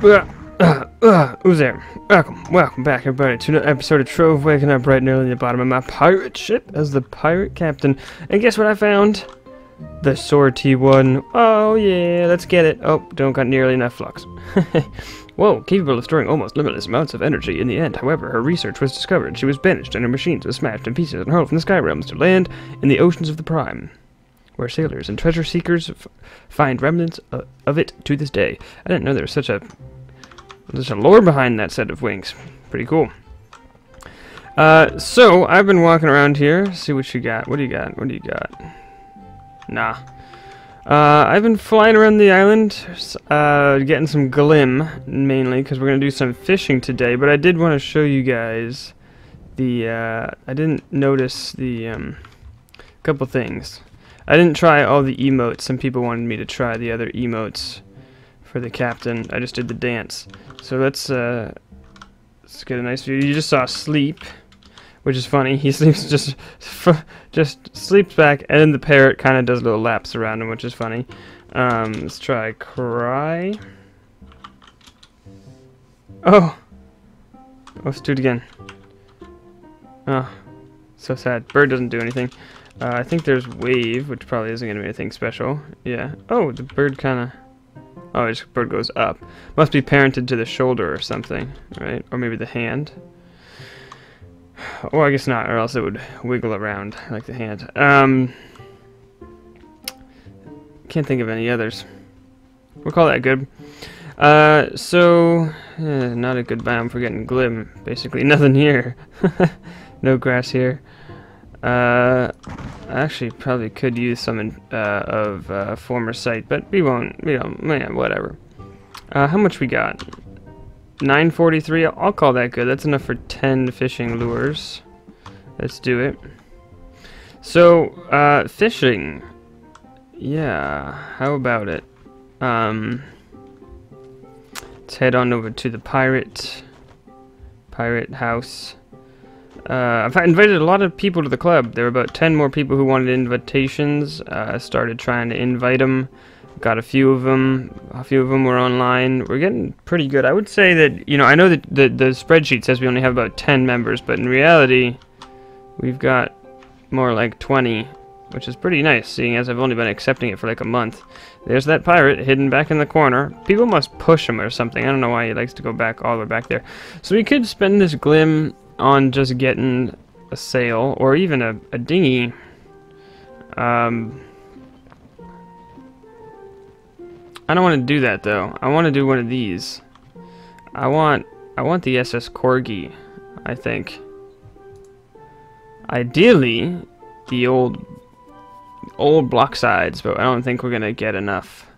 Who's there? Welcome back, everybody, to another episode of Trove, waking up bright and early at the bottom of my pirate ship as the pirate captain. And guess what I found? The sortie one. Oh yeah, let's get it. Oh, don't got nearly enough flux. Whoa, capable of storing almost limitless amounts of energy in the end. However, her research was discovered. She was banished, and her machines were smashed in pieces and hurled from the sky realms to land in the oceans of the Prime, where sailors and treasure seekers find remnants of it to this day. I didn't know there was such a lore behind that set of wings. Pretty cool. So I've been walking around here. See what you got. What do you got? What do you got? Nah. I've been flying around the island, getting some glim, mainly, because we're going to do some fishing today, but I did want to show you guys the, I didn't notice the, couple things. I didn't try all the emotes. Some people wanted me to try the other emotes for the captain. I just did the dance. So let's get a nice view. You just saw sleep, which is funny. He sleeps just sleeps back, and then the parrot kind of does little laps around him, which is funny. Let's try cry. Oh, let's do it again. Oh, so sad. Bird doesn't do anything. I think there's wave, which probably isn't going to be anything special. Yeah. Oh, the bird kind of... Oh, the bird goes up. Must be parented to the shoulder or something, right? Or maybe the hand. Or I guess not, or else it would wiggle around like the hand. Can't think of any others. We'll call that good. Not a good biome for getting glim. Basically, nothing here. No grass here. I actually probably could use some of former site, but we won't. We don't. Man, whatever. How much we got? 943. I'll call that good. That's enough for 10 fishing lures. Let's do it. So, fishing. Yeah. How about it? Let's head on over to the pirate house. I've invited a lot of people to the club. There were about 10 more people who wanted invitations. I started trying to invite them. Got a few of them. A few of them were online. We're getting pretty good. I would say that, you know, I know that the spreadsheet says we only have about 10 members, but in reality, we've got more like 20, which is pretty nice, seeing as I've only been accepting it for like a month. There's that pirate hidden back in the corner. People must push him or something. I don't know why he likes to go back all the way back there. So we could spend this glim on just getting a sail or even a dinghy. I don't want to do that though. I want to do one of these. I want the SS Corgi, I think. Ideally, the old block sides, but I don't think we're gonna get enough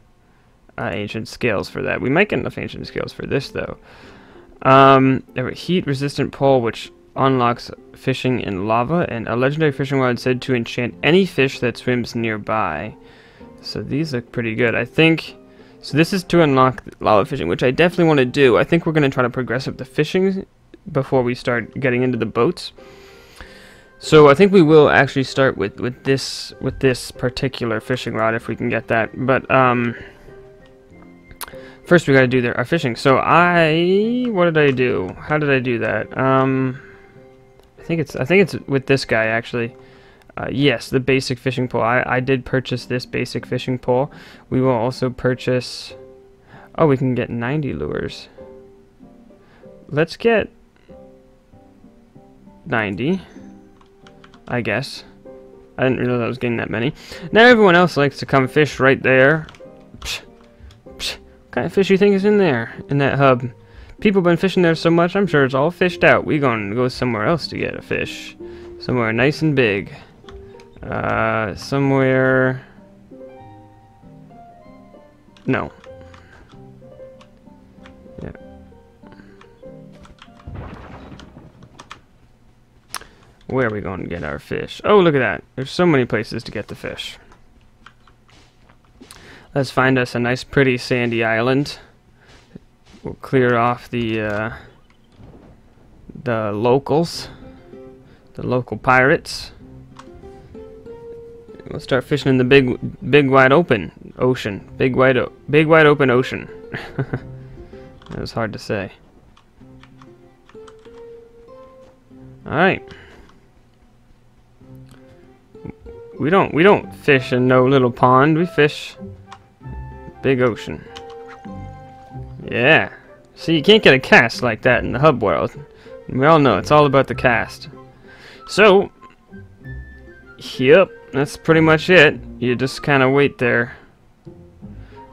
ancient scales for that. We might get enough ancient scales for this though. There were heat-resistant pole, which unlocks fishing in lava, and a legendary fishing rod said to enchant any fish that swims nearby. So these look pretty good. I think... So this is to unlock lava fishing, which I definitely want to do. I think we're going to try to progress up the fishing before we start getting into the boats. So I think we will actually start with this particular fishing rod if we can get that. But first we got to do our fishing. So what did I do? How did I do that? I think it's with this guy actually. Yes, the basic fishing pole. I did purchase this basic fishing pole. We will also purchase... Oh, we can get 90 lures. Let's get 90, I guess. I didn't realize I was getting that many. Now everyone else likes to come fish right there. Psh, psh. What kind of fish you think is in there, in that hub? People have been fishing there so much, I'm sure it's all fished out. We're going to go somewhere else to get a fish. Somewhere nice and big. Somewhere... No. Yeah. Where are we going to get our fish? Oh, look at that. There's so many places to get the fish. Let's find us a nice pretty sandy island. We'll clear off the locals. The local pirates. We'll start fishing in the big wide open ocean. Big wide open ocean. It was hard to say. Alright. We don't fish in no little pond. We fish big ocean. Yeah. See, you can't get a cast like that in the hub world. We all know it's all about the cast. So, yep, that's pretty much it. You just kind of wait there.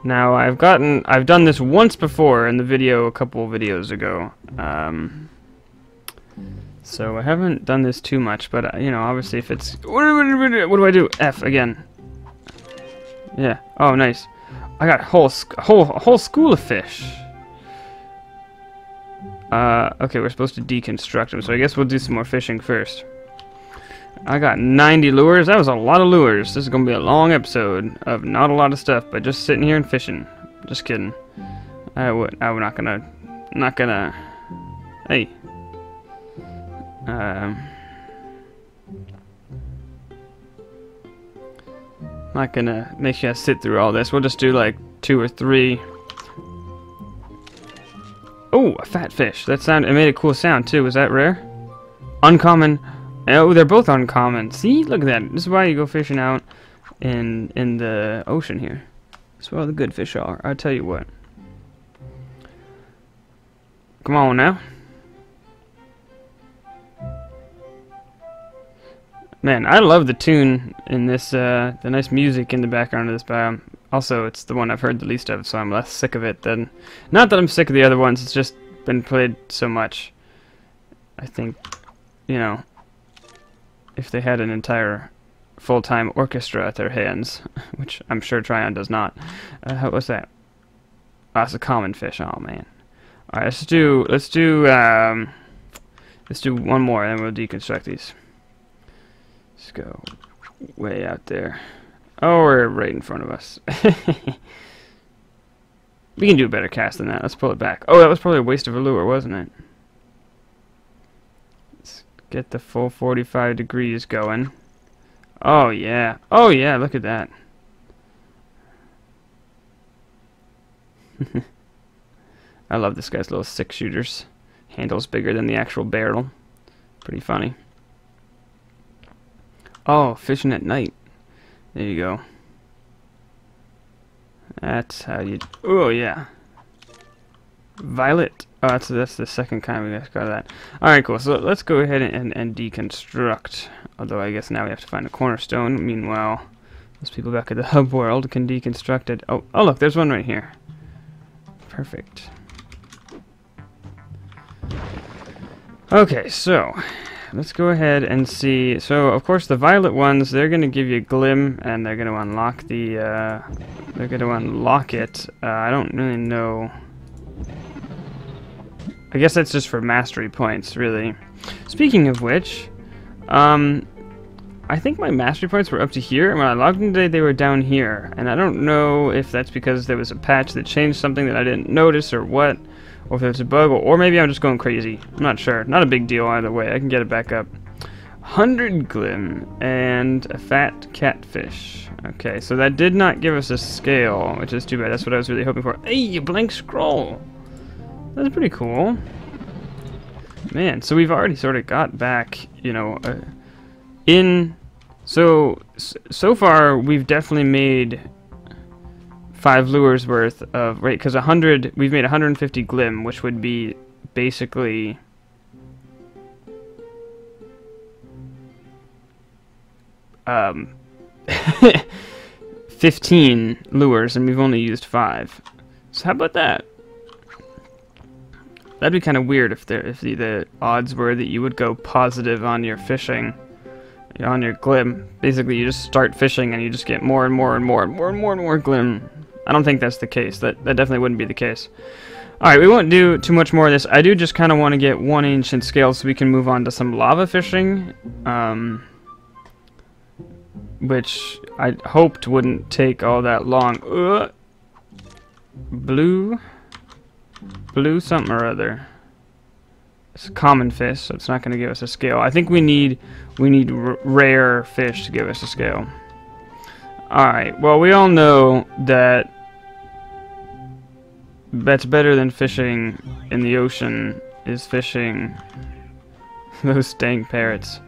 Now, I've done this once before in the video a couple videos ago. So I haven't done this too much, but you know, obviously if it's... What do I do? F again. Yeah. Oh, nice. I got a whole school of fish. Okay, we're supposed to deconstruct them, so I guess we'll do some more fishing first. I got 90 lures. That was a lot of lures. This is gonna be a long episode of not a lot of stuff, but just sitting here and fishing. Just kidding. I'm not gonna. Hey. Not gonna make you sit through all this. We'll just do like 2 or 3. Oh, a fat fish. It made a cool sound too. Was that rare? Uncommon. Oh, they're both uncommon. See? Look at that. This is why you go fishing out in the ocean here. That's where all the good fish are. I'll tell you what. Come on now. Man, I love the tune in this, the nice music in the background of this biome. Also, it's the one I've heard the least of, so I'm less sick of it than... Not that I'm sick of the other ones, it's just been played so much. I think, you know, if they had an entire full-time orchestra at their hands, which I'm sure Tryon does not. What's that? Oh, it's a common fish. Oh, man. Alright, let's do one more, and then we'll deconstruct these. Let's go way out there. Oh, we're right in front of us. We can do a better cast than that. Let's pull it back. Oh, that was probably a waste of a lure, wasn't it? Let's get the full 45 degrees going. Oh, yeah. Oh, yeah, look at that. I love this guy's little 6-shooters. Handle's bigger than the actual barrel. Pretty funny. Oh, fishing at night. There you go. That's how you... Oh, yeah. Violet. Oh, that's the second kind we got that. Alright, cool. So let's go ahead and deconstruct. Although I guess now we have to find a cornerstone. Meanwhile, those people back at the hub world can deconstruct it. Oh, look, there's one right here. Perfect. Okay, so... let's go ahead and see. So, of course, the violet ones, they're going to give you Glim, and they're going to unlock the, they're going to unlock it. I don't really know. I guess that's just for mastery points, really. Speaking of which, I think my mastery points were up to here, and when I logged in today, they were down here. And I don't know if that's because there was a patch that changed something that I didn't notice or what. Or if there's a bug, or maybe I'm just going crazy. I'm not sure. Not a big deal either way. I can get it back up. 100 Glim and a fat catfish. Okay, so that did not give us a scale, which is too bad. That's what I was really hoping for. Hey, a blank scroll. That's pretty cool. Man, so we've already sort of got back, you know, so far we've definitely made 5 lures worth of, right, because 100, we've made 150 Glim, which would be basically 15 lures, and we've only used 5. So how about that? That'd be kind of weird if the odds were that you would go positive on your fishing, on your Glim. Basically, you just start fishing and you just get more and more and more and more and more and more Glim. I don't think that's the case. That definitely wouldn't be the case. Alright, we won't do too much more of this. I do just kind of want to get 1 ancient scale so we can move on to some lava fishing. Which I hoped wouldn't take all that long. Blue something or other. It's a common fish, so it's not going to give us a scale. I think we need rare fish to give us a scale. Alright, well, we all know that that's better than fishing in the ocean is fishing those dang parrots.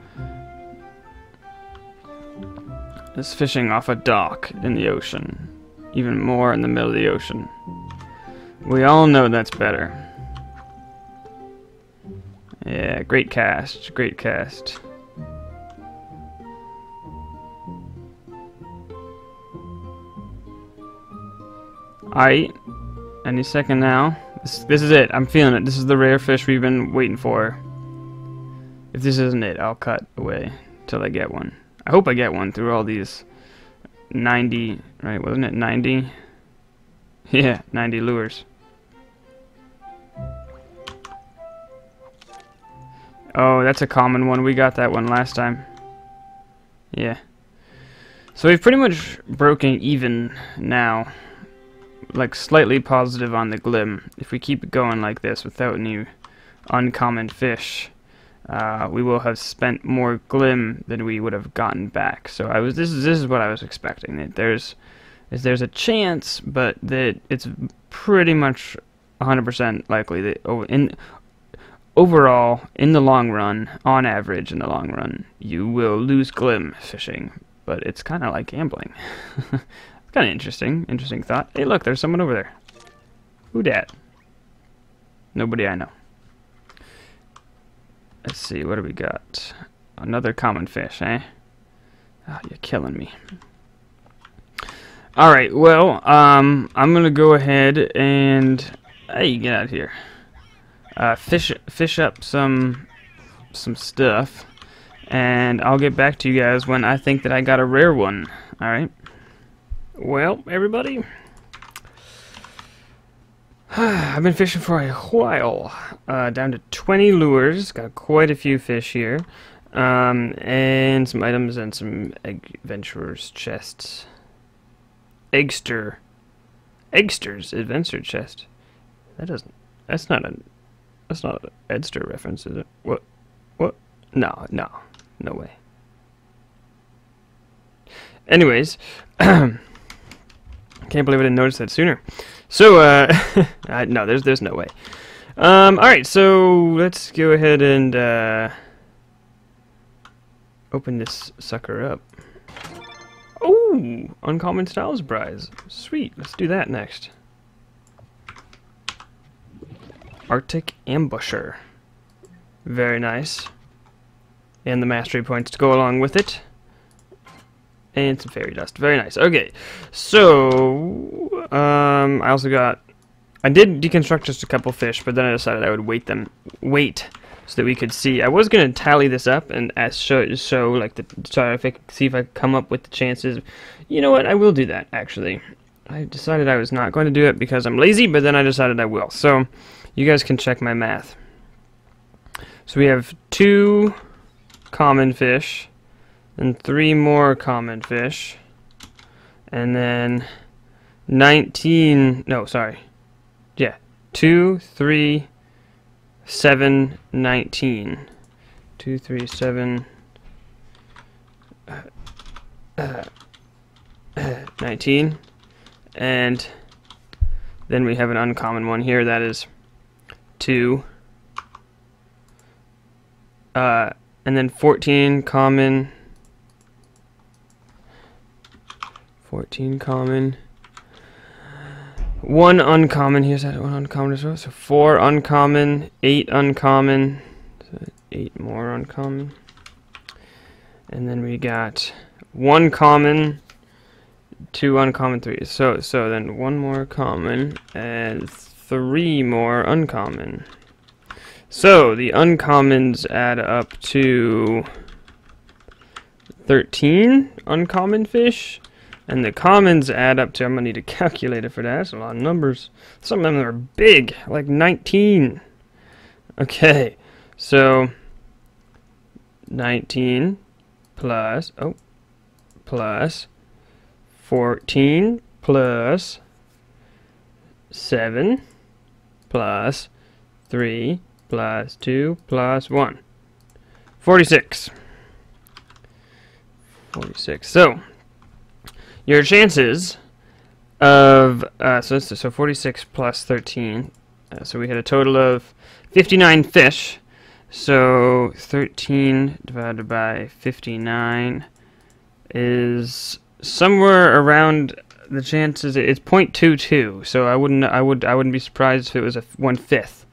Is fishing off a dock in the ocean. Even more in the middle of the ocean. We all know that's better. Yeah, great cast, great cast. Alright, any second now. This is it, I'm feeling it. This is the rare fish we've been waiting for. If this isn't it, I'll cut away till I get one. I hope I get one through all these 90, right, wasn't it 90? Yeah, 90 lures. Oh, that's a common one. We got that one last time. Yeah. So we've pretty much broken even now. Like slightly positive on the glim. If we keep going like this without any uncommon fish, we will have spent more glim than we would have gotten back. So this is what I was expecting. That there's a chance, but that it's pretty much 100% likely that overall, in the long run, on average in the long run, you will lose glim fishing. But it's kind of like gambling. It's kind of interesting thought. Hey, look, there's someone over there. Who dat? Nobody I know. Let's see, what do we got? Another common fish, eh? Oh, you're killing me. Alright, well, I'm gonna go ahead and... Hey, get out of here. Fish up some stuff, and I'll get back to you guys when I think that I got a rare one. Alright? Well, everybody... I've been fishing for a while, down to 20 lures, got quite a few fish here, and some items and some adventurers chests. Eggster's adventure chest. That's not an Eggster reference, is it? What? No way. Anyways, can't believe I didn't notice that sooner. So, no, there's no way. Alright, so let's go ahead and open this sucker up. Oh, uncommon styles prize. Sweet, let's do that next. Arctic Ambusher. Very nice. And the mastery points to go along with it. And some fairy dust. Very nice. Okay, so I did deconstruct just a couple fish, but then I decided I would wait so that we could see. I was gonna tally this up and see if I could come up with the chances. You know what? I will do that actually. I decided I was not going to do it because I'm lazy, but then I decided I will. So you guys can check my math. So we have 2 common fish. And 3 more common fish. And then 19... No, sorry. Yeah. 2, 3, 7, 19. 2, 3, 7... 19. And then we have an uncommon one here. That is 2. And then 14 common... 14 common, 1 uncommon. Here's that 1 uncommon as well. So 4 uncommon, 8 uncommon, so 8 more uncommon, and then we got 1 common, 2 uncommon, 3. So then 1 more common and 3 more uncommon. So the uncommons add up to 13 uncommon fish. And the commons add up to, I'm going to need a calculator for that. That's a lot of numbers. Some of them are big, like 19. Okay, so 19 plus 14 plus 7 plus 3 plus 2 plus 1. 46. 46. So your chances of so 46 plus 13. So we had a total of 59 fish. So 13 divided by 59 is somewhere around, the chances it's 0.22. So I wouldn't be surprised if it was a 1/5,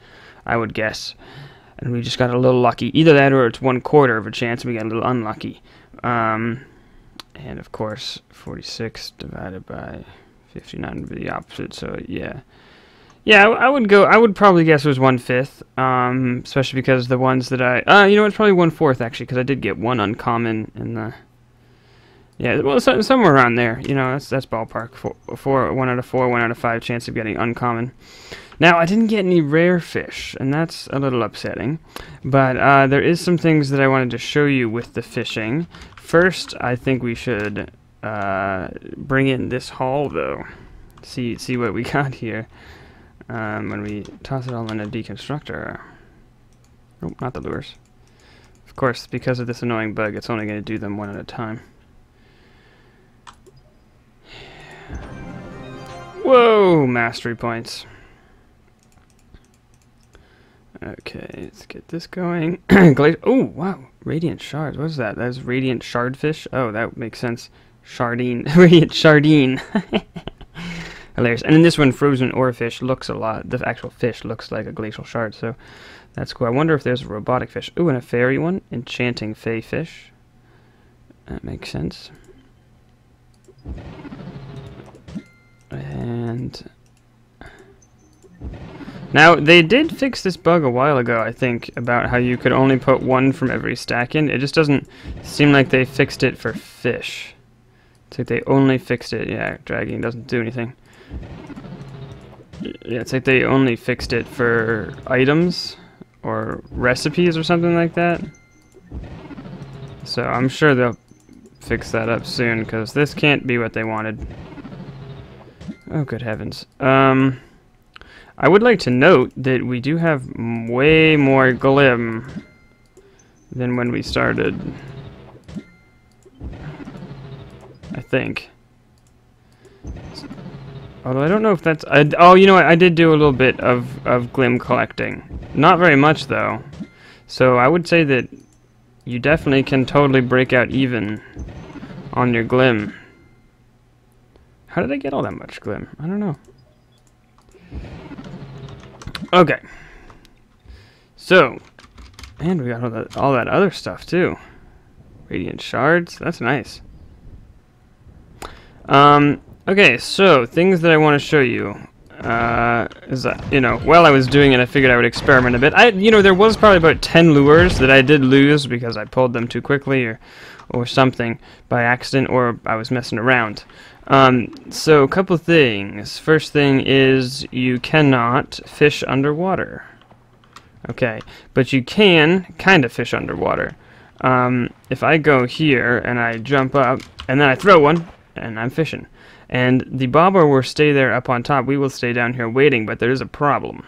I would guess. And we just got a little lucky. Either that or it's 1/4 of a chance and we got a little unlucky. And of course 46 divided by 59 would be the opposite. So yeah. Yeah, I would probably guess it was 1/5, especially because the ones that you know, it's probably 1/4 actually, because I did get one uncommon in the, yeah, well, somewhere around there, you know, that's ballpark, 1 out of 4, 1 out of 5 chance of getting uncommon. Now, I didn't get any rare fish, and that's a little upsetting, but there is some things that I wanted to show you with the fishing. First, I think we should bring in this haul, though, see what we got here. When we toss it all in a deconstructor. Oh, not the lures. Of course, because of this annoying bug, it's only going to do them one at a time. Whoa, mastery points. Okay, let's get this going. Oh, wow, radiant shards. What is that? That's radiant shardfish? Oh, that makes sense. Shardine. Radiant shardine. Hilarious. And in this one, frozen oarfish looks a lot. The actual fish looks like a glacial shard, so that's cool. I wonder if there's a robotic fish. Ooh, and a fairy one. Enchanting fey fish. That makes sense. And now, they did fix this bug a while ago, I think, about how you could only put one from every stack in. It just doesn't seem like they fixed it for fish. It's like they only fixed it. Yeah, dragging doesn't do anything. Yeah, it's like they only fixed it for items or recipes or something like that. So I'm sure they'll fix that up soon, because this can't be what they wanted. Oh, good heavens. I would like to note that we do have way more glim than when we started. I think. Although I don't know if that's... oh, you know what? I did do a little bit of glim collecting. Not very much, though. So I would say that you definitely can totally break out even on your glim. How did I get all that much glim? I don't know. Okay. So, and we got all that other stuff, too. Radiant shards. That's nice. Okay, so things that I want to show you is that, you know, while I was doing it, I figured I would experiment a bit. You know, there was probably about 10 lures that I did lose because I pulled them too quickly or something by accident, or I was messing around. So a couple things. First thing is you cannot fish underwater. Okay, but you can kind of fish underwater. If I go here and I jump up and then I throw one, and I'm fishing. And the bobber will stay there up on top. We will stay down here waiting, but there is a problem.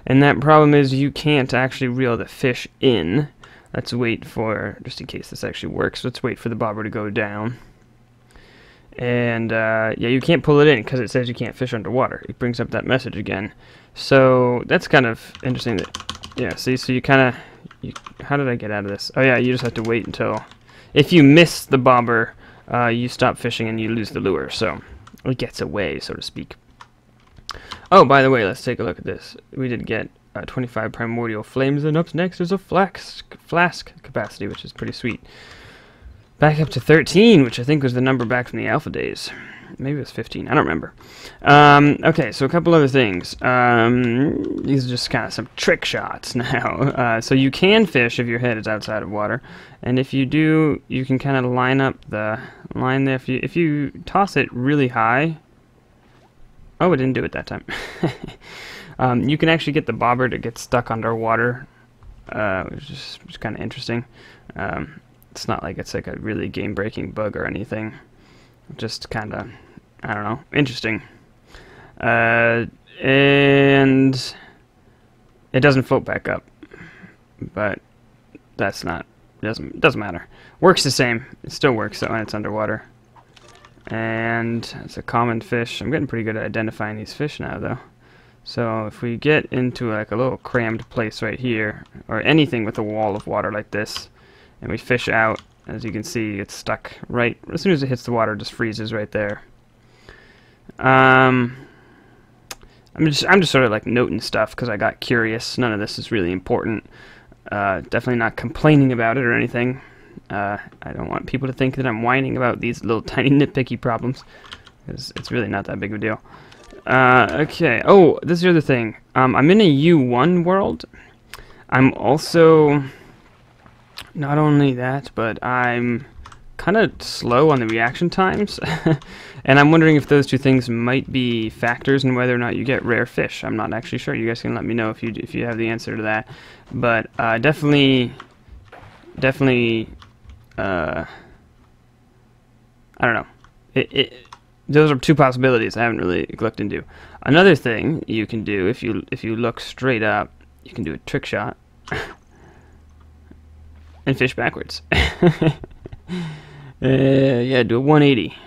And that problem is you can't actually reel the fish in. Let's wait for, just in case this actually works, let's wait for the bobber to go down. And, yeah, you can't pull it in because it says you can't fish underwater. It brings up that message again. So that's kind of interesting. Yeah, see, so you kind of, how did I get out of this? Oh, yeah, you just have to wait until, if you miss the bobber, you stop fishing and you lose the lure, so it gets away, so to speak. Oh, by the way, let's take a look at this. We did get 25 primordial flames, and up next is a flask capacity, which is pretty sweet. Back up to 13, which I think was the number back from the alpha days. Maybe it was 15, I don't remember. Okay, so a couple other things. These are just kind of some trick shots now. So you can fish if your head is outside of water, and if you do, you can kind of line up the line there. If you toss it really high... Oh, it didn't do it that time. You can actually get the bobber to get stuck underwater, which is kind of interesting. It's not like it's like a really game-breaking bug or anything. Just kind of, I don't know, interesting. And it doesn't float back up, but that's not, it doesn't matter. Works the same. It still works though when it's underwater. And it's a common fish. I'm getting pretty good at identifying these fish now, though. So if we get into like a little crammed place right here, or anything with a wall of water like this, and we fish out, as you can see, it's stuck right as soon as it hits the water, it just freezes right there. I'm just sort of like noting stuff because I got curious. None of this is really important. Definitely not complaining about it or anything. I don't want people to think that I'm whining about these little tiny nitpicky problems, because it's really not that big of a deal. Okay. Oh, this is the other thing. I'm in a U1 world. I'm also, not only that, but I'm kind of slow on the reaction times. And I'm wondering if those two things might be factors in whether or not you get rare fish. I'm not actually sure. You guys can let me know if you have the answer to that. But definitely, I don't know. Those are two possibilities I haven't really looked into. Another thing you can do, if you look straight up, you can do a trick shot and fish backwards. Yeah, do a 180.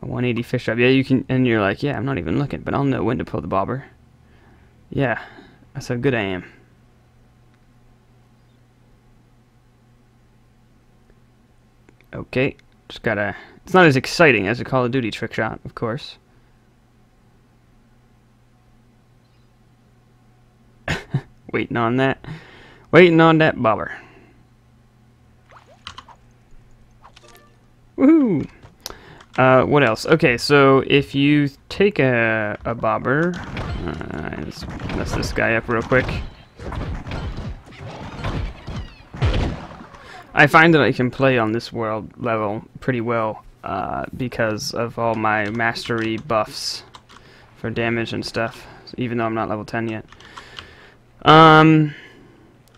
A 180 fish drop. Yeah, you can, and you're like, yeah, I'm not even looking, but I'll know when to pull the bobber. Yeah, that's how good I am. Okay, just gotta... It's not as exciting as a Call of Duty trick shot, of course. Waiting on that. Waiting on that bobber. Woohoo! What else? Okay, so if you take a bobber... let's mess this guy up real quick. I find that I can play on this world level pretty well because of all my mastery buffs for damage and stuff, even though I'm not level 10 yet.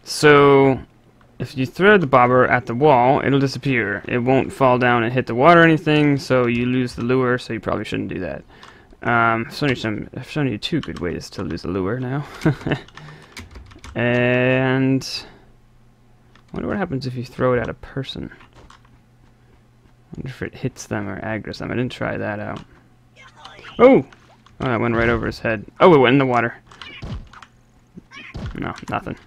So if you throw the bobber at the wall, it'll disappear. It won't fall down and hit the water or anything, so you lose the lure, so you probably shouldn't do that. I've shown you two good ways to lose the lure now. And... I wonder what happens if you throw it at a person. I wonder if it hits them or aggroes them. I didn't try that out. Oh! Oh, that went right over his head. Oh, it went in the water. No, nothing.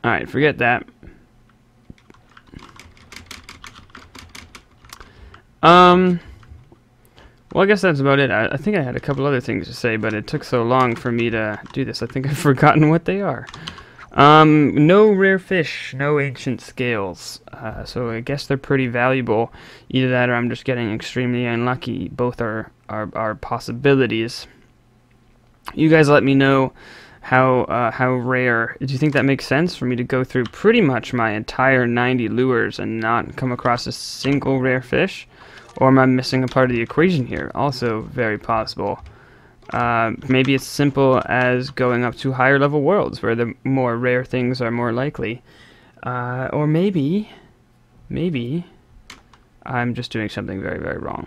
Alright, forget that. Well, I guess that's about it. I think I had a couple other things to say, but it took so long for me to do this. I think I've forgotten what they are. No rare fish, no ancient scales. So I guess they're pretty valuable. Either that or I'm just getting extremely unlucky. Both are possibilities. You guys let me know how rare. Do you think that makes sense for me to go through pretty much my entire 90 lures and not come across a single rare fish? Or am I missing a part of the equation here? Also very possible. Maybe it's simple as going up to higher level worlds where the more rare things are more likely. Or maybe I'm just doing something very, very wrong.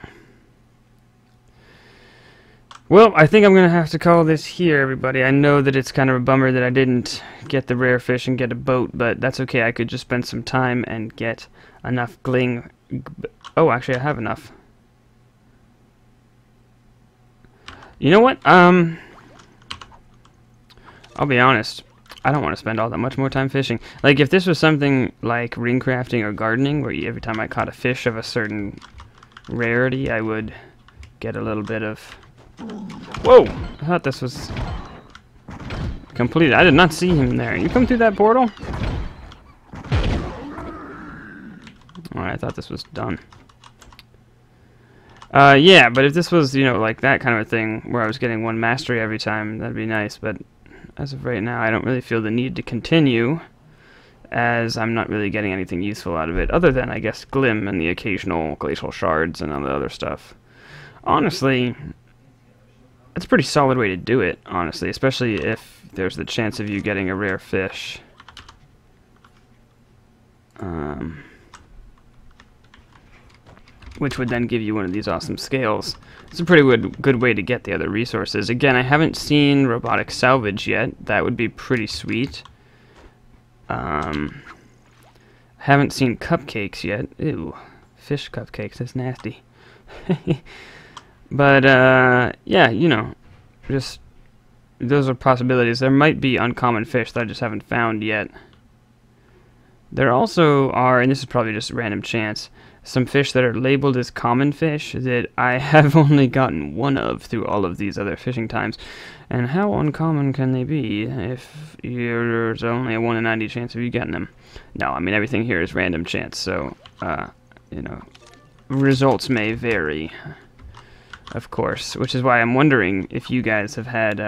Well, I think I'm going to have to call this here, everybody. I know that it's kind of a bummer that I didn't get the rare fish and get a boat, but that's okay. I could just spend some time and get enough gling. Oh, actually, I have enough. You know what? I'll be honest. I don't want to spend all that much more time fishing. Like, if this was something like ring crafting or gardening, where every time I caught a fish of a certain rarity, I would get a little bit of... Whoa! I thought this was completed. I did not see him there. You come through that portal? Alright, I thought this was done. Yeah, but if this was, you know, like that kind of a thing, where I was getting one mastery every time, that'd be nice, but as of right now, I don't really feel the need to continue, as I'm not really getting anything useful out of it, other than, I guess, Glim and the occasional glacial shards and all the other stuff. Honestly, it's a pretty solid way to do it, honestly, especially if there's the chance of you getting a rare fish. Which would then give you one of these awesome scales. It's a pretty good way to get the other resources. Again, I haven't seen robotic salvage yet. That would be pretty sweet. Haven't seen cupcakes yet. Ew. Fish cupcakes, that's nasty. But, yeah, you know, just, those are possibilities. There might be uncommon fish that I just haven't found yet. There also are, and this is probably just random chance, some fish that are labeled as common fish that I have only gotten one of through all of these other fishing times. And how uncommon can they be if there's only a 1 in 90 chance of you getting them? No, I mean, everything here is random chance, so, you know, results may vary, of course, which is why I'm wondering if you guys have had,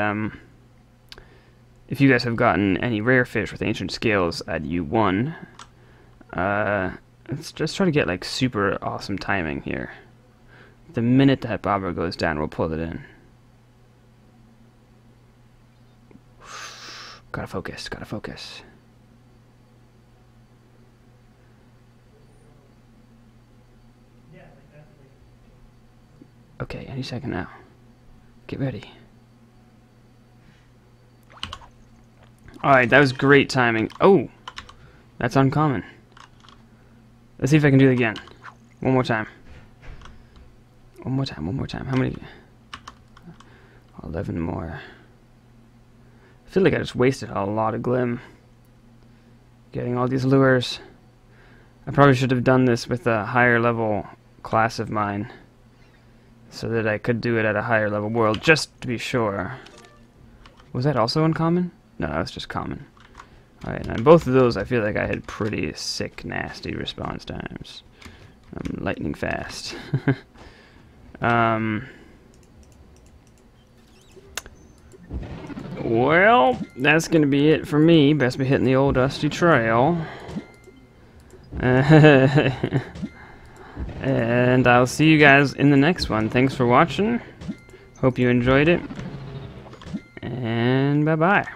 if you guys have gotten any rare fish with ancient scales at U1. Let's just try to get, like, super awesome timing here. The minute that bobber goes down, we'll pull it in. Gotta focus, gotta focus. Okay, any second now. Get ready. Alright, that was great timing. Oh! That's uncommon. Let's see if I can do it again. One more time. One more time, one more time. How many? 11 more. I feel like I just wasted a lot of glim getting all these lures. I probably should have done this with a higher level class of mine so that I could do it at a higher level world, just to be sure. Was that also uncommon? No, that was just common. Alright, and both of those I feel like I had pretty sick, nasty response times. Lightning fast. Well, that's gonna be it for me. Best be hitting the old dusty trail. And I'll see you guys in the next one. Thanks for watching. Hope you enjoyed it. And bye-bye.